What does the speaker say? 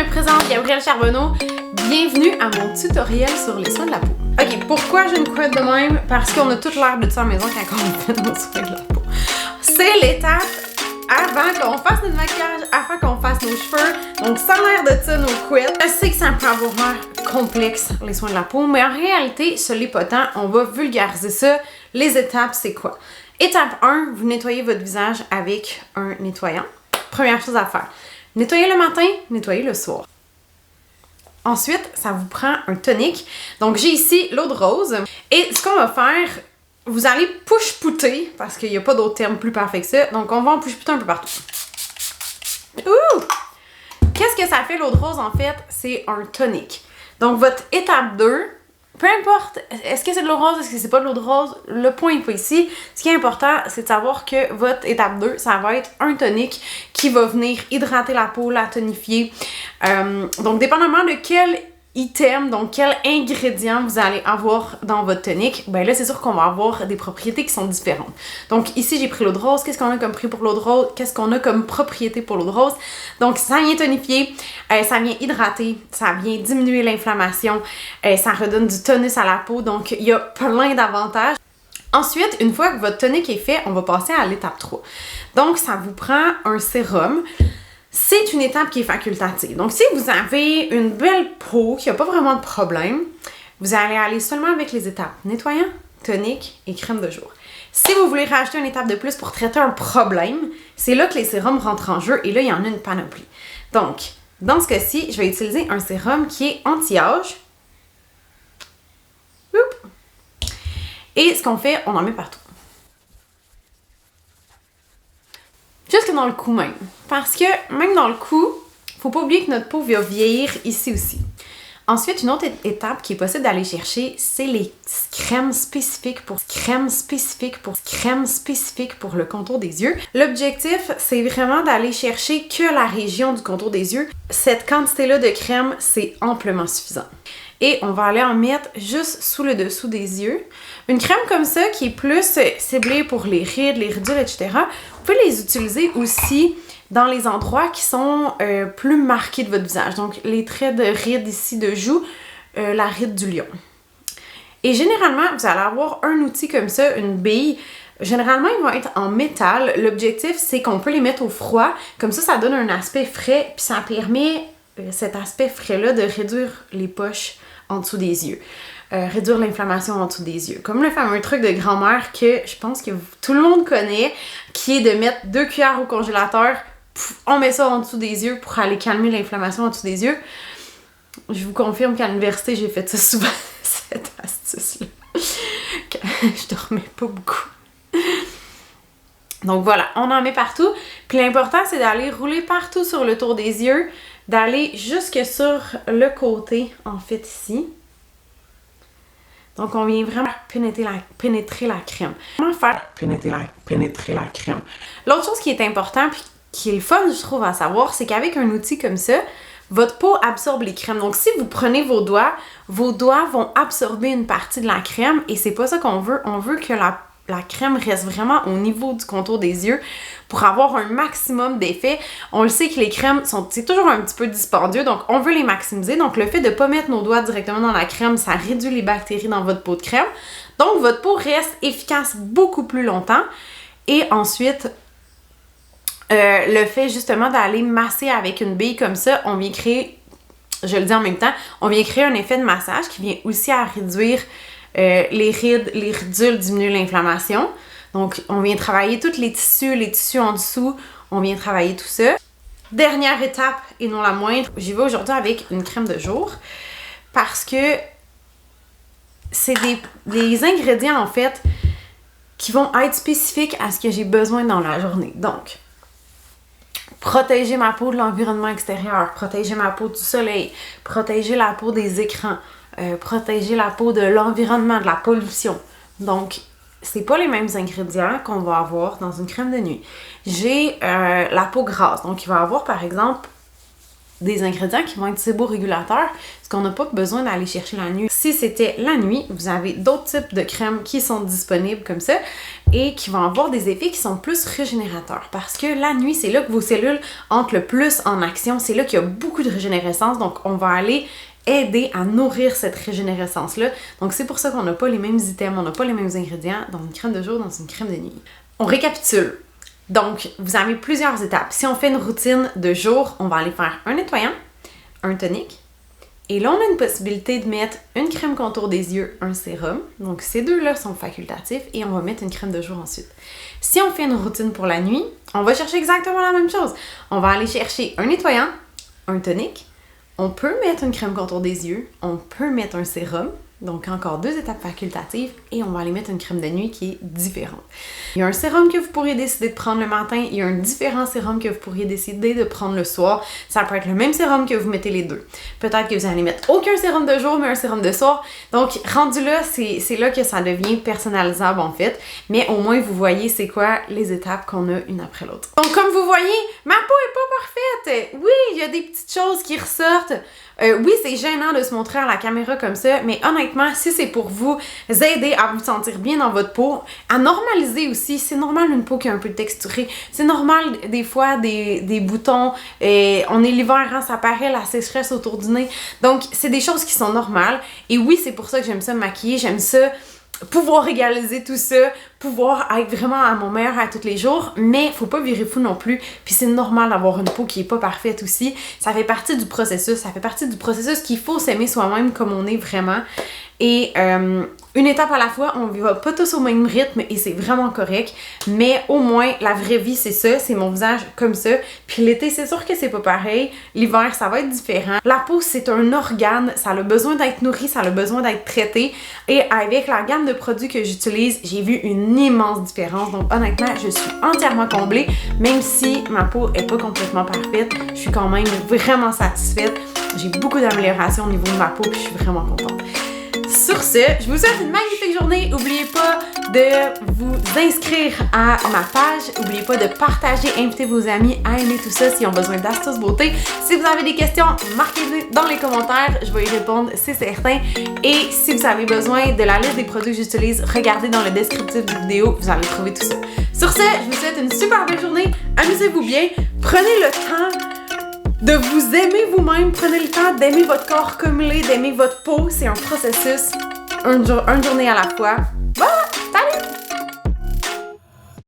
me présente, Gabrielle Charbonneau. Bienvenue à mon tutoriel sur les soins de la peau. Ok, pourquoi j'ai une couette de même? Parce qu'on a toute l'air de ça à la maison quand on fait nos soins de la peau. C'est l'étape avant qu'on fasse notre maquillage, avant qu'on fasse nos cheveux. Donc, sans l'air de ça, nos couettes. Je sais que ça peut avoir l'air complexe, les soins de la peau, mais en réalité, ce n'est pas tant. On va vulgariser ça. Les étapes, c'est quoi? Étape 1, vous nettoyez votre visage avec un nettoyant. Première chose à faire. Nettoyez le matin, nettoyez le soir. Ensuite, ça vous prend un tonique. Donc, j'ai ici l'eau de rose. Et ce qu'on va faire, vous allez push-pouter, parce qu'il n'y a pas d'autre terme plus parfait que ça. Donc, on va en push-pouter un peu partout. Ouh! Qu'est-ce que ça fait l'eau de rose, en fait? C'est un tonique. Donc, votre étape 2, peu importe, est-ce que c'est de l'eau rose, est-ce que c'est pas de l'eau de rose, le point n'est pas ici. Ce qui est important, c'est de savoir que votre étape 2, ça va être un tonique qui va venir hydrater la peau, la tonifier. Donc, dépendamment de quel item, donc quel ingrédient vous allez avoir dans votre tonique, ben là, c'est sûr qu'on va avoir des propriétés qui sont différentes. Donc, ici, j'ai pris l'eau de rose. Qu'est-ce qu'on a comme prix pour l'eau de rose? Qu'est-ce qu'on a comme propriété pour l'eau de rose? Donc, ça vient tonifier, ça vient hydrater, ça vient diminuer l'inflammation, ça redonne du tonus à la peau. Donc, il y a plein d'avantages. Ensuite, une fois que votre tonique est fait, on va passer à l'étape 3. Donc, ça vous prend un sérum. C'est une étape qui est facultative. Donc, si vous avez une belle peau, qui n'a pas vraiment de problème, vous allez aller seulement avec les étapes nettoyant, tonique et crème de jour. Si vous voulez rajouter une étape de plus pour traiter un problème, c'est là que les sérums rentrent en jeu et là, il y en a une panoplie. Donc, dans ce cas-ci, je vais utiliser un sérum qui est anti-âge. Et ce qu'on fait, on en met partout. Jusque dans le cou même. Parce que même dans le cou, faut pas oublier que notre peau va vieillir ici aussi. Ensuite, une autre étape qui est possible d'aller chercher, c'est les crèmes spécifiques pour le contour des yeux. L'objectif, c'est vraiment d'aller chercher que la région du contour des yeux. Cette quantité-là de crème, c'est amplement suffisant. Et on va aller en mettre juste sous le dessous des yeux. Une crème comme ça qui est plus ciblée pour les rides, les ridules, etc. Vous pouvez les utiliser aussi dans les endroits qui sont plus marqués de votre visage. Donc, les traits de rides ici de joue, la ride du lion. Et généralement, vous allez avoir un outil comme ça, une bille. Généralement, ils vont être en métal. L'objectif, c'est qu'on peut les mettre au froid. Comme ça donne un aspect frais. Puis ça permet, cet aspect frais-là, de réduire les poches en dessous des yeux. Réduire l'inflammation en dessous des yeux. Comme le fameux truc de grand-mère que je pense que tout le monde connaît, qui est de mettre 2 cuillères au congélateur, on met ça en dessous des yeux pour aller calmer l'inflammation en dessous des yeux. Je vous confirme qu'à l'université, j'ai fait ça souvent, cette astuce-là. Je dormais pas beaucoup. Donc voilà, on en met partout. Puis l'important, c'est d'aller rouler partout sur le tour des yeux, d'aller jusque sur le côté, en fait, ici. Donc, on vient vraiment pénétrer la crème. Comment faire pénétrer la crème? L'autre chose qui est important, puis qui est le fun, je trouve, à savoir, c'est qu'avec un outil comme ça, votre peau absorbe les crèmes. Donc, si vous prenez vos doigts vont absorber une partie de la crème et c'est pas ça qu'on veut. On veut que la crème reste vraiment au niveau du contour des yeux pour avoir un maximum d'effet. On le sait que les crèmes c'est toujours un petit peu dispendieux, donc on veut les maximiser. Donc le fait de ne pas mettre nos doigts directement dans la crème, ça réduit les bactéries dans votre peau de crème. Donc votre peau reste efficace beaucoup plus longtemps. Et ensuite, le fait justement d'aller masser avec une bille comme ça, on vient créer, je le dis en même temps, on vient créer un effet de massage qui vient aussi à réduire les rides, les ridules, diminuer l'inflammation. Donc, on vient travailler tous les tissus en dessous, on vient travailler tout ça. Dernière étape, et non la moindre, j'y vais aujourd'hui avec une crème de jour parce que c'est des ingrédients, en fait, qui vont être spécifiques à ce que j'ai besoin dans la journée. Donc, protéger ma peau de l'environnement extérieur, protéger ma peau du soleil, protéger la peau des écrans, protéger la peau de l'environnement, de la pollution. Donc, c'est pas les mêmes ingrédients qu'on va avoir dans une crème de nuit. J'ai la peau grasse, donc il va y avoir par exemple des ingrédients qui vont être séborégulateurs, parce qu'on n'a pas besoin d'aller chercher la nuit. si c'était la nuit, vous avez d'autres types de crèmes qui sont disponibles comme ça et qui vont avoir des effets qui sont plus régénérateurs. Parce que la nuit, c'est là que vos cellules entrent le plus en action, c'est là qu'il y a beaucoup de régénérescence, donc on va aller aider à nourrir cette régénérescence-là. Donc c'est pour ça qu'on n'a pas les mêmes items, on n'a pas les mêmes ingrédients dans une crème de jour, dans une crème de nuit. On récapitule. Donc, vous avez plusieurs étapes. Si on fait une routine de jour, on va aller faire un nettoyant, un tonique, et là, on a une possibilité de mettre une crème contour des yeux, un sérum. Donc, ces deux-là sont facultatifs et on va mettre une crème de jour ensuite. Si on fait une routine pour la nuit, on va chercher exactement la même chose. On va aller chercher un nettoyant, un tonique, on peut mettre une crème contour des yeux, on peut mettre un sérum, donc encore 2 étapes facultatives, et on va aller mettre une crème de nuit qui est différente. Il y a un sérum que vous pourriez décider de prendre le matin, il y a un différent sérum que vous pourriez décider de prendre le soir. Ça peut être le même sérum que vous mettez les deux. Peut-être que vous allez mettre aucun sérum de jour, mais un sérum de soir. Donc, rendu là, c'est là que ça devient personnalisable en fait, mais au moins vous voyez c'est quoi les étapes qu'on a une après l'autre. Donc, comme vous voyez, ma peau est pas parfaite. Oui, il y a des petites choses qui ressortent. Oui, c'est gênant de se montrer à la caméra comme ça, mais honnêtement, si c'est pour vous aider à vous sentir bien dans votre peau, à normaliser aussi, c'est normal une peau qui est un peu texturée, c'est normal des fois des boutons, on est l'hiver, hein, ça paraît la sécheresse autour du nez, donc c'est des choses qui sont normales, et oui, c'est pour ça que j'aime ça me maquiller, j'aime ça pouvoir égaliser tout ça, pouvoir être vraiment à mon meilleur à tous les jours, mais faut pas virer fou non plus, puis c'est normal d'avoir une peau qui est pas parfaite aussi, ça fait partie du processus, qu'il faut s'aimer soi-même comme on est vraiment, et une étape à la fois, on va pas tous au même rythme et c'est vraiment correct, mais au moins la vraie vie c'est ça, c'est mon visage comme ça, puis l'été c'est sûr que c'est pas pareil, l'hiver ça va être différent, la peau c'est un organe, ça a besoin d'être nourri, ça a besoin d'être traité, et avec la gamme de produits que j'utilise, j'ai vu une immense différence, donc honnêtement je suis entièrement comblée, même si ma peau est pas complètement parfaite, je suis quand même vraiment satisfaite, j'ai beaucoup d'améliorations au niveau de ma peau puis je suis vraiment contente. Sur ce, je vous souhaite une magnifique journée. N'oubliez pas de vous inscrire à ma page. N'oubliez pas de partager, inviter vos amis à aimer tout ça s'ils ont besoin d'astuces beauté. Si vous avez des questions, marquez-les dans les commentaires. Je vais y répondre, c'est certain. Et si vous avez besoin de la liste des produits que j'utilise, regardez dans le descriptif de vidéo. Vous allez trouver tout ça. Sur ce, je vous souhaite une super belle journée. Amusez-vous bien. Prenez le temps de vous aimer vous-même, prenez le temps d'aimer votre corps comme il est, d'aimer votre peau, c'est un processus, une journée à la fois,